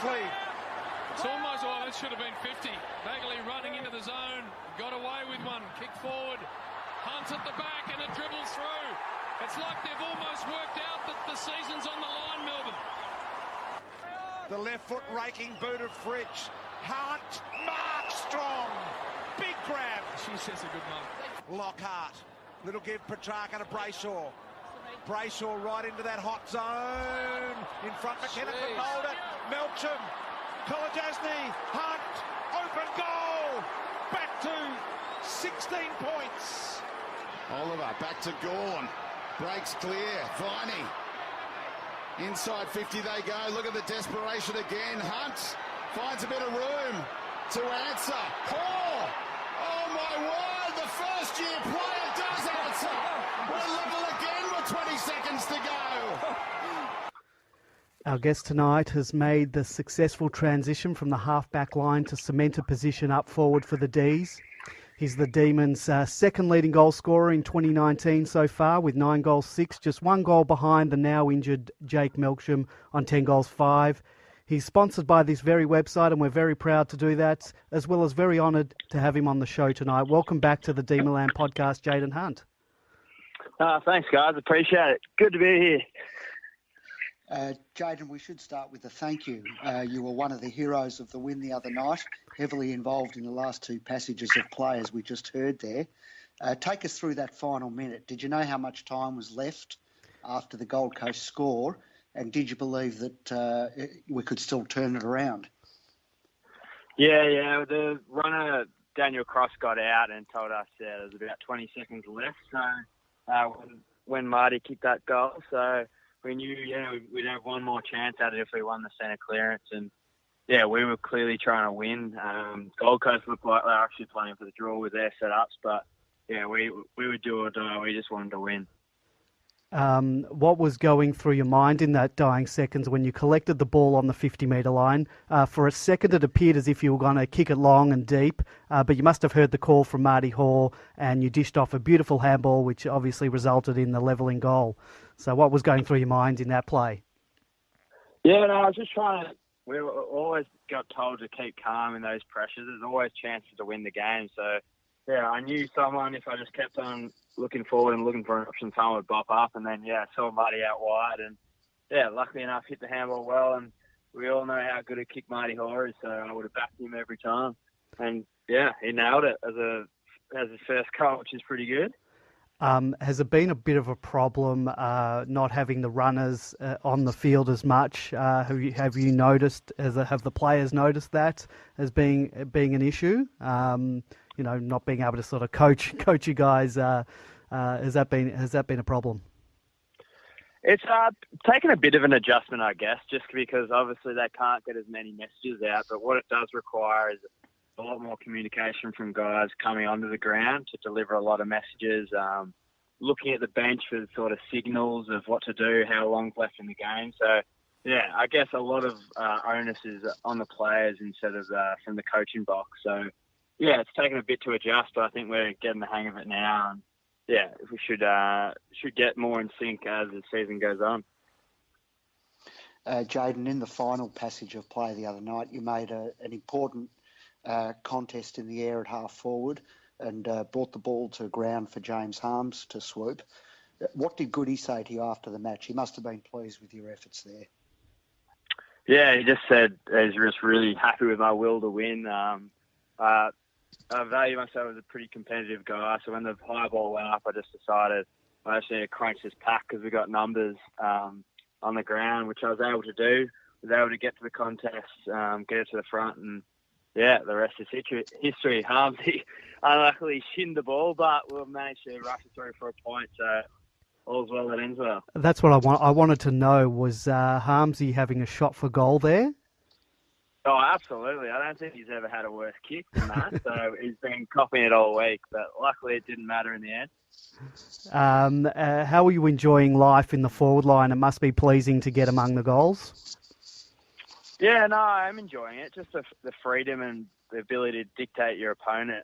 lead. It's almost, oh, that should have been 50. Bagley running into the zone, got away with one, kick forward. Hunt's at the back and it dribbles through. It's like they've almost worked out that the season's on the line, Melbourne. The left foot raking boot of Fridge. Hunt, Mark Strong. Big grab. She says a good one. Lockhart. Little give Petrarca to Brayshaw. Brayshaw right into that hot zone. In front, McKenna couldn't hold it. Melksham. Kolodjasny. Hunt. Open goal. Back to 16 points. Oliver back to Gawn. Breaks clear. Viney. Inside 50 they go. Look at the desperation again. Hunt finds a bit of room to answer. Oh my word. The first year player does answer. We're level again with 20 seconds to go. Our guest tonight has made the successful transition from the half-back line to cement a position up forward for the D's. He's the Demons' second leading goal scorer in 2019 so far with 9 goals 6, just 1 goal behind the now injured Jake Melksham on 10 goals 5. He's sponsored by this very website and we're very proud to do that, as well as very honoured to have him on the show tonight. Welcome back to the Demonland podcast, Jayden Hunt. Thanks guys, appreciate it. Good to be here. Jayden, we should start with a thank you. You were one of the heroes of the win the other night, heavily involved in the last 2 passages of play, as we just heard there. Take us through that final minute. Did you know how much time was left after the Gold Coast score, and did you believe that we could still turn it around? Yeah. The runner, Daniel Cross, got out and told us there was about 20 seconds left. So when Marty kicked that goal, so we knew, we'd have one more chance at it if we won the centre clearance. And, we were clearly trying to win. Gold Coast looked like they were actually playing for the draw with their setups. But, we would do or die. We just wanted to win. What was going through your mind in that dying seconds when you collected the ball on the 50-metre line? For a second, it appeared as if you were going to kick it long and deep, but you must have heard the call from Marty Hall and you dished off a beautiful handball, which obviously resulted in the levelling goal. So what was going through your mind in that play? I was just trying to... We always got told to keep calm in those pressures. There's always chances to win the game. So, I knew someone, if I just kept on looking forward and looking for an option, someone would bop up. And then, I saw Marty out wide. And, luckily enough, hit the handball well. And we all know how good a kick Marty Hall is. So I would have backed him every time. And, he nailed it as his first goal, which is pretty good. Has it been a bit of a problem not having the runners on the field as much? Have you noticed? Have the players noticed that as being an issue? Not being able to sort of coach you guys. Has that been a problem? It's taken a bit of an adjustment, I guess, just because obviously they can't get as many messages out. But what it does require is a lot more communication from guys coming onto the ground to deliver a lot of messages, looking at the bench for sort of signals of what to do, how long's left in the game. So, I guess a lot of onus is on the players instead of from the coaching box. So, it's taken a bit to adjust, but I think we're getting the hang of it now. And, we should get more in sync as the season goes on. Jayden, in the final passage of play the other night, you made an important contest in the air at half forward and brought the ball to ground for James Harms to swoop. What did Goody say to you after the match? He must have been pleased with your efforts there. He just said he's just really happy with my will to win. I value myself as a pretty competitive guy, so when the high ball went up, I just decided I just need to crunch this pack because we got numbers on the ground, which I was able to do. I was able to get to the contest, get it to the front, and the rest is history. Harmsy unluckily shinned the ball, but we'll manage to rush it through for a point, so all's well that ends well. That's what I wanted to know, was Harmsy having a shot for goal there? Oh, absolutely. I don't think he's ever had a worse kick than that, so he's been copying it all week, but luckily it didn't matter in the end. How are you enjoying life in the forward line? It must be pleasing to get among the goals. I'm enjoying it. Just the freedom and the ability to dictate your opponent.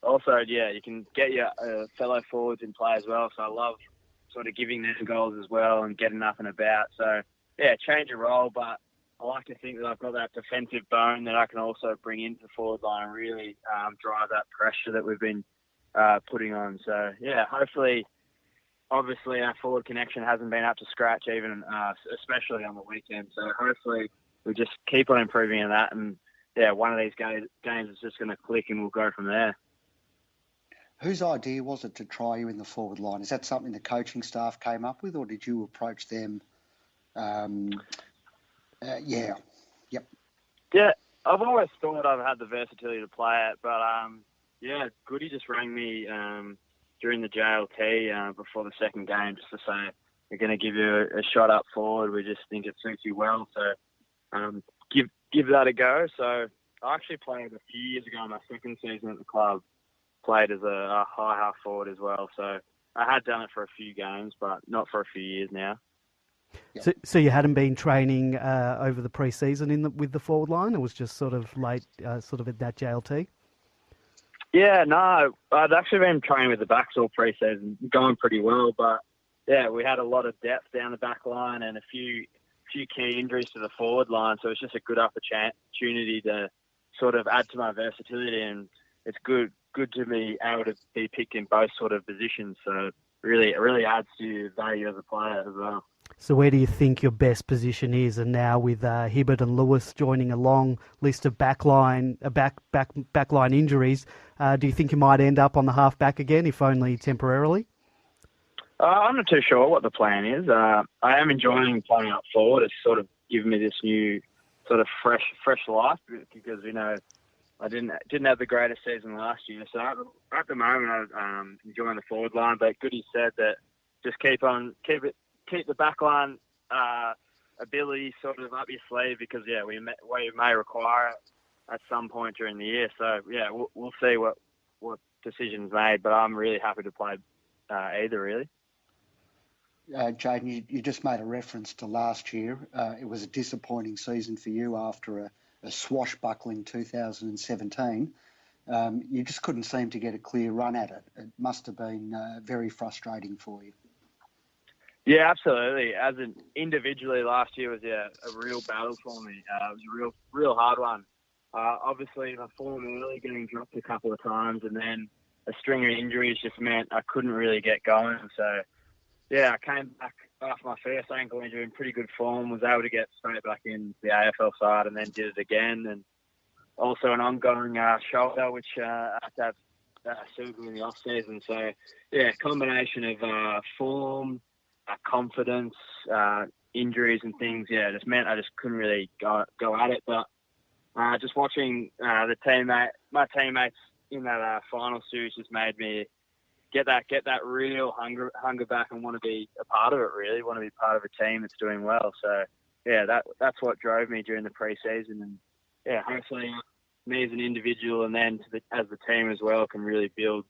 Also, you can get your fellow forwards in play as well. So I love sort of giving them goals as well and getting up and about. So, change your role, but I like to think that I've got that defensive bone that I can also bring into the forward line and really drive that pressure that we've been putting on. So, yeah, hopefully, obviously our forward connection hasn't been up to scratch even, especially on the weekend. So hopefully we just keep on improving in that. And, yeah, one of these games is just going to click and we'll go from there. Whose idea was it to try you in the forward line? Is that something the coaching staff came up with, or did you approach them? Yeah. Yep. Yeah, I've always thought I've had the versatility to play it, but yeah, Goody just rang me during the JLT before the second game just to say, we're going to give you a shot up forward. We just think it suits you well, so give that a go. So I actually played a few years ago, my second season at the club, played as a high half forward as well. So I had done it for a few games, but not for a few years now. Yep. So you hadn't been training over the pre-season with the forward line? It was just sort of late, sort of at that JLT? Yeah, no, I'd actually been training with the backs all pre-season, going pretty well. But, yeah, we had a lot of depth down the back line and a few key injuries to the forward line. So it's just a good opportunity to sort of add to my versatility. And it's good to be able to be picked in both sort of positions. So it really adds to value as a player as well. So where do you think your best position is? And now with Hibbert and Lewis joining a long list of backline injuries, do you think you might end up on the half-back again, if only temporarily? I'm not too sure what the plan is. I am enjoying playing up forward. It's sort of given me this new sort of fresh life because, you know, I didn't have the greatest season last year. So at the moment, I'm enjoying the forward line. But Goody said that just keep the back line ability sort of up your sleeve because, yeah, we may require it at some point during the year. So, yeah, we'll see what decision's made, but I'm really happy to play either, really. Jayden, you just made a reference to last year. It was a disappointing season for you after a swashbuckling 2017. You just couldn't seem to get a clear run at it. It must have been very frustrating for you. Yeah, absolutely. As an individually, last year was a real battle for me. It was a real hard one. Obviously, my form early getting dropped a couple of times, and then a string of injuries just meant I couldn't really get going. So, yeah, I came back after my first ankle injury in pretty good form, was able to get straight back in the AFL side, and then did it again. And also an ongoing shoulder, which I had to have surgery in the off season. So, yeah, combination of form, confidence, injuries and things, just meant I just couldn't really go at it. But just watching my teammates in that final series just made me get that real hunger back and want to be a part of it, really, want to be part of a team that's doing well. So, yeah, that's what drove me during the pre-season. And, yeah, hopefully me as an individual and then as the team as well can really build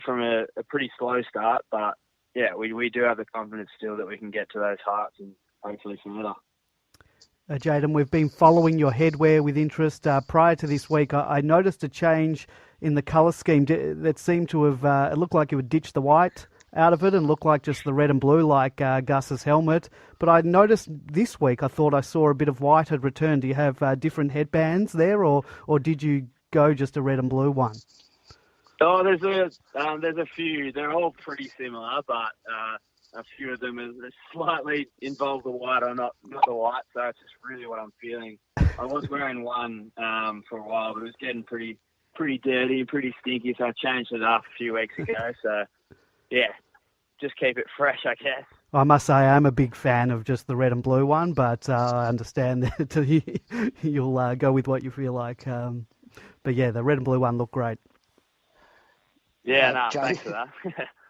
from a pretty slow start. But, yeah, we do have the confidence still that we can get to those heights and hopefully further. Jayden, we've been following your headwear with interest. Prior to this week, I noticed a change in the colour scheme that seemed to have, it looked like you would ditch the white out of it and look like just the red and blue like Gus's helmet. But I noticed this week, I thought I saw a bit of white had returned. Do you have different headbands there or did you go just a red and blue one? Oh, there's a few. They're all pretty similar, but a few of them are slightly involve the white or not the white. So it's just really what I'm feeling. I was wearing one for a while, but it was getting pretty dirty, pretty stinky. So I changed it up a few weeks ago. So yeah, just keep it fresh, I guess. I must say I'm a big fan of just the red and blue one, but I understand that you'll go with what you feel like. But yeah, the red and blue one looked great. Yeah, thanks for that.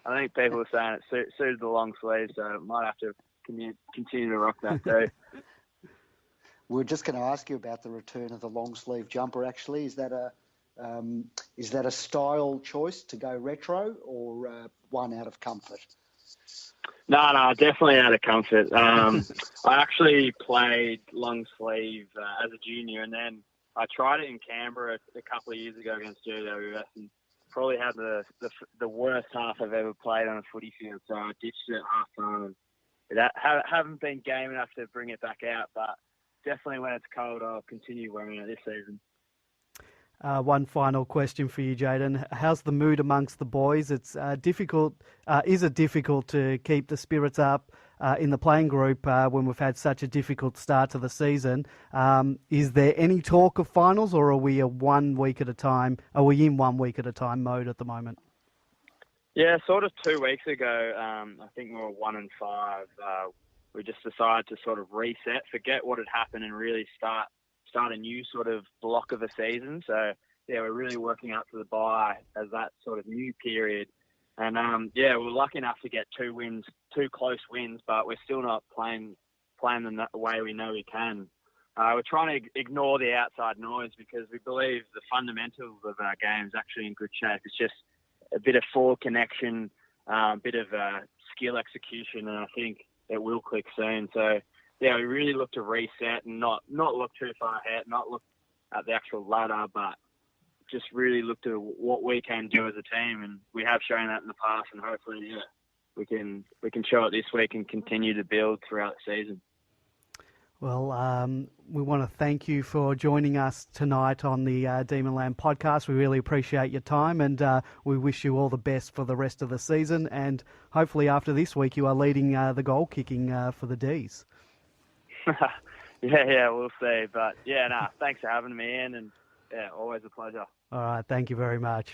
I think people were saying it suited the long sleeve, so I might have to continue to rock that too. We're just going to ask you about the return of the long sleeve jumper. Actually, is that a style choice to go retro or one out of comfort? No, definitely out of comfort. I actually played long sleeve as a junior, and then I tried it in Canberra a couple of years ago against GWS, and probably had the worst half I've ever played on a footy field. So I ditched it half time. Haven't been game enough to bring it back out, but definitely when it's cold, I'll continue wearing it this season. One final question for you, Jayden. How's the mood amongst the boys? It's difficult. Is it difficult to keep the spirits up in the playing group when we've had such a difficult start to the season? Is there any talk of finals, or are we 1 week at a time? Are we in 1 week at a time mode at the moment? Yeah, sort of 2 weeks ago, I think we were 1-5. We just decided to sort of reset, forget what had happened, and really start a new sort of block of a season. So, yeah, we're really working up to the bye as that sort of new period. And, we're lucky enough to get 2 wins, 2 close wins, but we're still not playing them the way we know we can. We're trying to ignore the outside noise because we believe the fundamentals of our game is actually in good shape. It's just a bit of forward connection, a bit of skill execution, and I think it will click soon. So, yeah, we really look to reset and not look too far ahead, not look at the actual ladder, but just really look to what we can do as a team. And we have shown that in the past, and hopefully, yeah, we can show it this week and continue to build throughout the season. Well, we want to thank you for joining us tonight on the Demonland podcast. We really appreciate your time, and we wish you all the best for the rest of the season. And hopefully after this week, you are leading the goal kicking for the Ds. Yeah, we'll see. But, yeah, thanks for having me in, and, yeah, always a pleasure. All right, thank you very much.